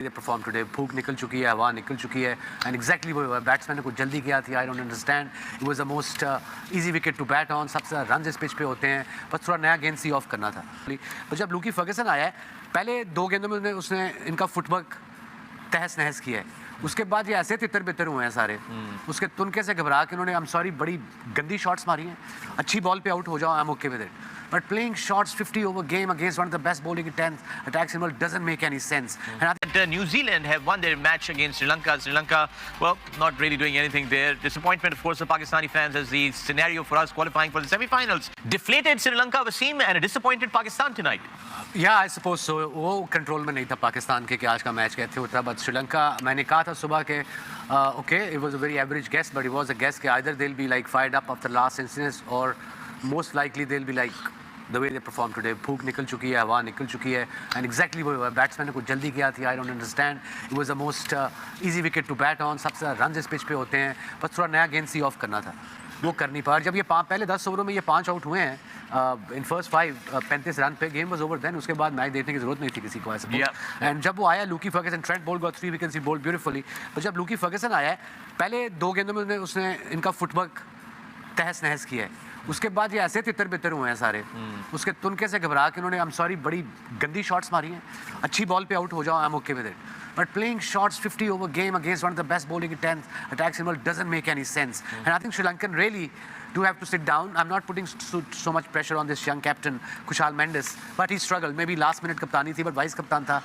They performed today. भूख निकल चुकी है, हवा निकल चुकी है, and exactly वो बैट्समैन ने कुछ जल्दी किया थी. I don't understand. It was the most easy wicket to bat on. सबसे ज़्यादा रन इस पिच पे होते हैं, बस थोड़ा नया गेंद सी ऑफ करना था. तो जब लूकी फर्गसन आया है, पहले 2 गेंदों में उसने इनका फुटवर्क तहस नहस किया है. उसके बाद ये ऐसे तितर बितर हुए हैं सारे. उसके तुनके से घबरा के उन्होंने, I'm sorry, बड़ी गंदी शॉट्स मारी हैं. अच्छी बॉल पे आउट हो जाओ, I'm okay with it. But playing shots 50 over game against one of the best bowling attacks in the world doesn't make any sense. And I think New Zealand have won their match against Sri Lanka. Sri Lanka, well, not really doing anything there. Disappointment, of course, for Pakistani fans as the scenario for us qualifying for the semi-finals. Deflated Sri Lanka Wasim and a disappointed Pakistan tonight. Yeah, I suppose so. वो control में नहीं था पाकिस्तान के कि आज का match कैसे होता. बट श्रीलंका, मैंने कहा था सुबह के okay, it was a very average guess, but it was a guess कि either they'll be like fired up after last incidents or most likely they'll be like the way they performed today. भूख निकल चुकी है, हवा निकल चुकी है, and exactly वो बैट्समैन ने कुछ जल्दी किया थी. I don't understand. It was the most easy wicket to bat on. सबसे ज़्यादा रन इस पिच पे होते हैं, बस थोड़ा नया गेंद सी ऑफ करना था. वो कर नहीं पा. जब ये पहले 10 ओवरों में ये 5 आउट हुए हैं इन फर्स्ट 5 35 रन पे, गेम वाज ओवर देन. उसके बाद मैच देखने की जरूरत नहीं थी किसी को ऐसे. एंड जब वो आया Lockie Ferguson, Trent Boult got 3 wickets, he bowled beautifully. पर जब लूकी फर्गसन आया है, पहले 2 गेंदों में उसने इनका फुटवर्क तहस नहस किया है. उसके बाद ये ऐसे तितर बितर हुए हैं सारे. उसके तुनके से घबरा के उन्होंने, I'm sorry, बड़ी गंदी शॉट्स मारी हैं. अच्छी बॉल पे आउट हो जाओ, I'm okay with it. But playing shots 50 over game against one of the best bowling attacks in the world doesn't make any sense. And I think Sri Lankan really do have to sit down. I'm not putting so much pressure on this young captain, Kushal Mendes, but he struggled. Maybe last minute कप्तानी थी, but vice कप्तान था.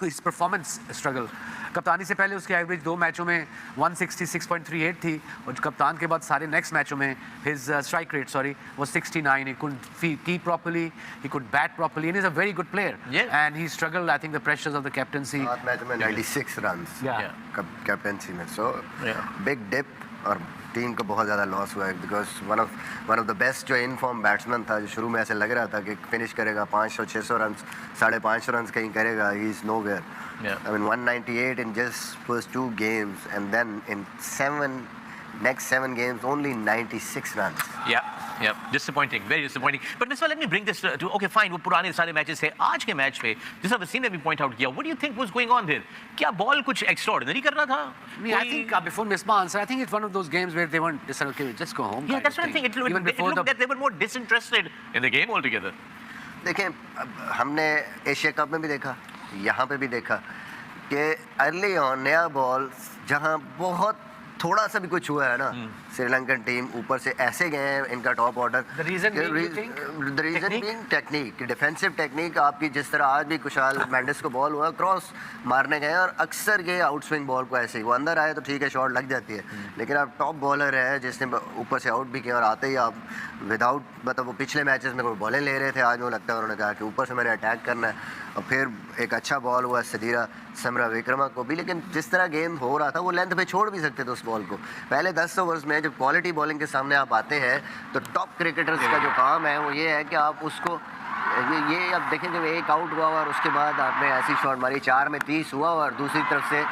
His performance struggle. कप्तानी से पहले उसकी average 2 मैचों में 166.38 थी, और कप्तान के बाद सारे नेक्स्ट मैचों में his strike rate, was 69. He couldn't keep properly, he could bat properly, and he's a very good player. And he struggled, I think, the pressures of the captaincy. 7 मैचों में 96 runs कैप्टनसी में. So big dip, और team को बहुत ज़्यादा loss हुआ है. Because one of the best जो इन फॉर्म बैट्समैन था, जो शुरू में ऐसे लग रहा था कि फिनिश करेगा 500-600 रन, 550 रन कहीं करेगा. He is nowhere. I mean 198 in just first 2 games, and then in next 7 games only 96 runs. Yeah, disappointing, very disappointing. But Misbah, let me bring this to okay, fine, वो पुराने सारे matches थे. आज के match में जैसा वसीम ने भी पॉइंट आउट किया, what do you think was going on there? क्या बॉल कुछ extraordinary करना था? I think before Misbah answer, I think it's one of those games where they weren't just okay, just go home. Yeah, that's what I think. It looked that they were more disinterested in the game altogether. देखें, हमने Asia cup में भी देखा, यहाँ पे भी देखा कि अर्ली ऑन नया बॉल जहाँ बहुत थोड़ा सा भी कुछ हुआ है ना, श्रीलंकन टीम ऊपर से ऐसे गए हैं इनका top order. The reason being technique, defensive technique आपकी. जिस तरह आज भी कुशाल मेंडिस को बॉल हुआ, क्रॉस मारने गए और अक्सर ये आउट स्विंग बॉल को ऐसे ही वो अंदर आए तो ठीक है, शॉट लग जाती है. लेकिन आप टॉप बॉलर है जिसने ऊपर से आउट भी किया, और आते ही आप विदाउट, मतलब वो पिछले मैचेस में कोई बॉलें ले रहे थे, आज वो लगता है उन्होंने कहा कि ऊपर से मैंने अटैक करना है. और फिर एक अच्छा बॉल हुआ सदीरा समरा विक्रमा को भी. लेकिन जिस तरह गेम हो रहा था, वो लेंथ पे छोड़ भी सकते थे उस बॉल को. पहले 10 ओवर्स में जब क्वालिटी बॉलिंग के सामने आप आते हैं, तो टॉप क्रिकेटर्स का जो काम है वो ये है कि आप उसको ये अब देखें, जब एक आउट हुआ और उसके बाद आपने ऐसी शॉट मारी, 4 में 30 हुआ, और दूसरी तरफ से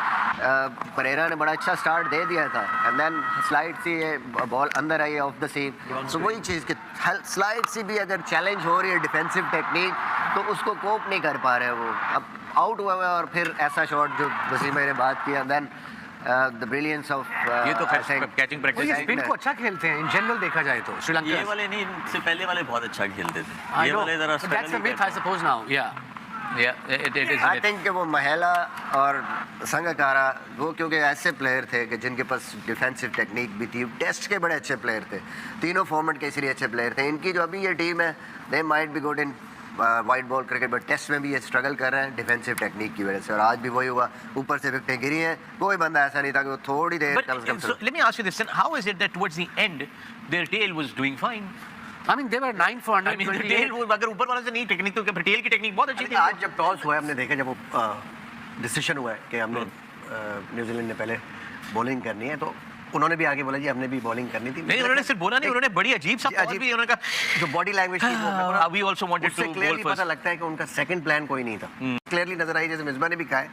परेरा ने बड़ा अच्छा स्टार्ट दे दिया था. एंड देन स्लाइड सी ये बॉल अंदर आई ऑफ द सीम. तो वही चीज़ कि स्लाइड सी भी अगर चैलेंज हो रही है डिफेंसिव टेक्निक, तो उसको कोप नहीं कर पा रहे वो. अब आउट हुआ है और फिर ऐसा शॉट जो वसीम ने बात किया, देन द ब्रिलियंस ऑफ ये तो कैचिंग प्रैक्टिस. स्पिन को अच्छा खेलते हैं इन जनरल देखा जाए तो श्रीलंका. ये वाले नहीं, इससे पहले वाले बहुत अच्छा खेलते थे. ये वाले जरा that's the myth I suppose now. it is. I think कि वो महिला और संगकारा वो क्योंकि ऐसे प्लेयर थे कि जिनके पास डिफेंसिव टेक्निक भी थी, टेस्ट के बड़े अच्छे प्लेयर थे, तीनों फॉर्मेट के इसलिए अच्छे प्लेयर थे. इनकी जो अभी ये टीम है, they might be good in white ball cricket, but test में भी ये स्ट्रगल कर रहे हैं डिफेंसिव टेक्निक की वजह से. और आज भी वही हुआ, ऊपर से विकेटें गिरी हैं. कोई बंदा ऐसा नहीं था कि वो थोड़ी देर कम से कम. Let me ask you this: how is it that towards the end their tail was doing fine? I mean they were 9 for 128. I mean the tail वो अगर ऊपर वाले से नहीं टेक्निक, तो पटेल की टेक्निक बहुत अच्छी थी. आज जब टॉस हुआ है, हमने देखा जब वो डिसीजन हुआ है कि हमने न्यूजीलैंड ने पहले बॉलिंग करनी है, तो उन्होंने भी आगे बोला जी हमने भी बॉलिंग करनी थी. नहीं, उन्होंने सिर्फ बोला नहीं, उन्होंने बड़ी अजीब सा बॉल भी, उन्होंने कहा जो बॉडी लैंग्वेज थी, we also wanted to bowl first. पता लगता है कि उनका सेकंड प्लान कोई नहीं था. क्लियरली नजर आई, जैसे मिसबा ने भी कहा है,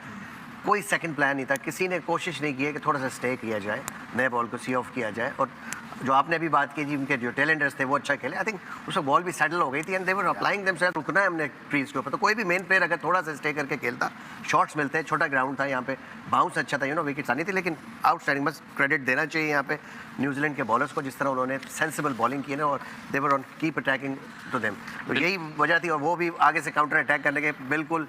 कोई सेकंड प्लान नहीं था. किसी ने कोशिश नहीं की है कि थोड़ा सा स्टे किया जाए, नए बॉल को सी ऑफ किया जाए. और जो आपने अभी बात की जी, उनके जो टैलेंटर्स थे वो अच्छा खेले। आई थिंक उसमें बॉल भी सेटल हो गई थी and they were applying themselves. रुकना है हमने क्रीज के ऊपर, तो कोई भी मेन प्लेयर अगर थोड़ा सा स्टे करके खेलता, शॉट्स मिलते, छोटा ग्राउंड था यहाँ पे, बाउंस अच्छा था, विकेट्स आनी थी, लेकिन आउटस्टैंडिंग, बस क्रेडिट देना चाहिए यहाँ पे न्यूजीलैंड के बॉलर्स को, जिस तरह उन्होंने सेंसिबल बॉलिंग की ना, और they were on keep attacking to them. तो यही वजह थी, और वो भी आगे से काउंटर अटैक करने के बिल्कुल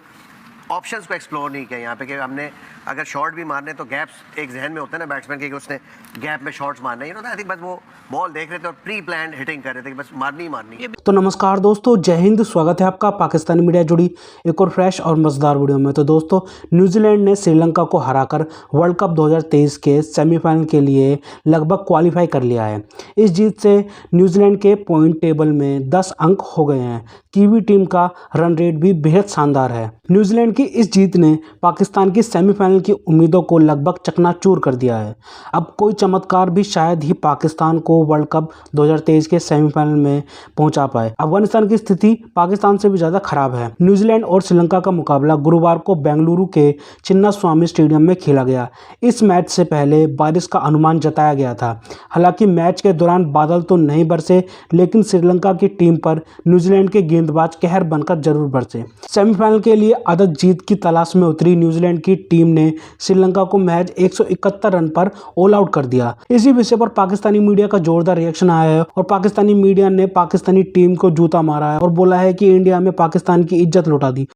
ऑप्शंस को एक्सप्लोर नहीं किया यहाँ पे, कि हमने अगर शॉट भी मारने तो गैप्स एक जहन में होते हैं ना बैट्समैन के, कि उसने गैप में शॉट्स मारने, आई थिंक बस वो बॉल देख रहे थे और प्री प्लान हिटिंग कर रहे थे कि बस मारनी ही मारनी। तो नमस्कार दोस्तों, जय हिंद। स्वागत है आपका पाकिस्तानी मीडिया जुड़ी एक और फ्रेश और मज़ेदार वीडियो में। तो दोस्तों, न्यूजीलैंड ने श्रीलंका को हराकर वर्ल्ड कप 2023 के सेमीफाइनल के लिए लगभग क्वालिफाई कर लिया है। इस जीत से न्यूजीलैंड के पॉइंट टेबल में 10 अंक हो गए हैं। कीवी टीम का रन रेट भी बेहद शानदार है। न्यूजीलैंड की इस जीत ने पाकिस्तान की सेमीफाइनल की उम्मीदों को लगभग चकनाचूर कर दिया है। अब कोई चमत्कार भी शायद ही पाकिस्तान को वर्ल्ड कप 2023 के सेमीफाइनल में पहुंचा पाए। अफगानिस्तान की स्थिति पाकिस्तान से भी ज़्यादा खराब है। न्यूजीलैंड और श्रीलंका का मुकाबला गुरुवार को बेंगलुरु के चिन्नास्वामी स्टेडियम में खेला गया। इस मैच से पहले बारिश का अनुमान जताया गया था। हालांकि मैच के दौरान बादल तो नहीं बरसे, लेकिन श्रीलंका की टीम पर न्यूजीलैंड के गेंदबाज कहर बनकर जरूर बरसे। सेमीफाइनल के लिए आदत जीत की तलाश में उतरी न्यूजीलैंड की टीम ने श्रीलंका को महज 171 रन पर ऑल आउट कर दिया। इसी विषय पर पाकिस्तानी मीडिया का जोरदार रिएक्शन आया है और पाकिस्तानी मीडिया ने पाकिस्तानी टीम को जूता मारा है और बोला है कि इंडिया में पाकिस्तान की इज्जत लुटा दी।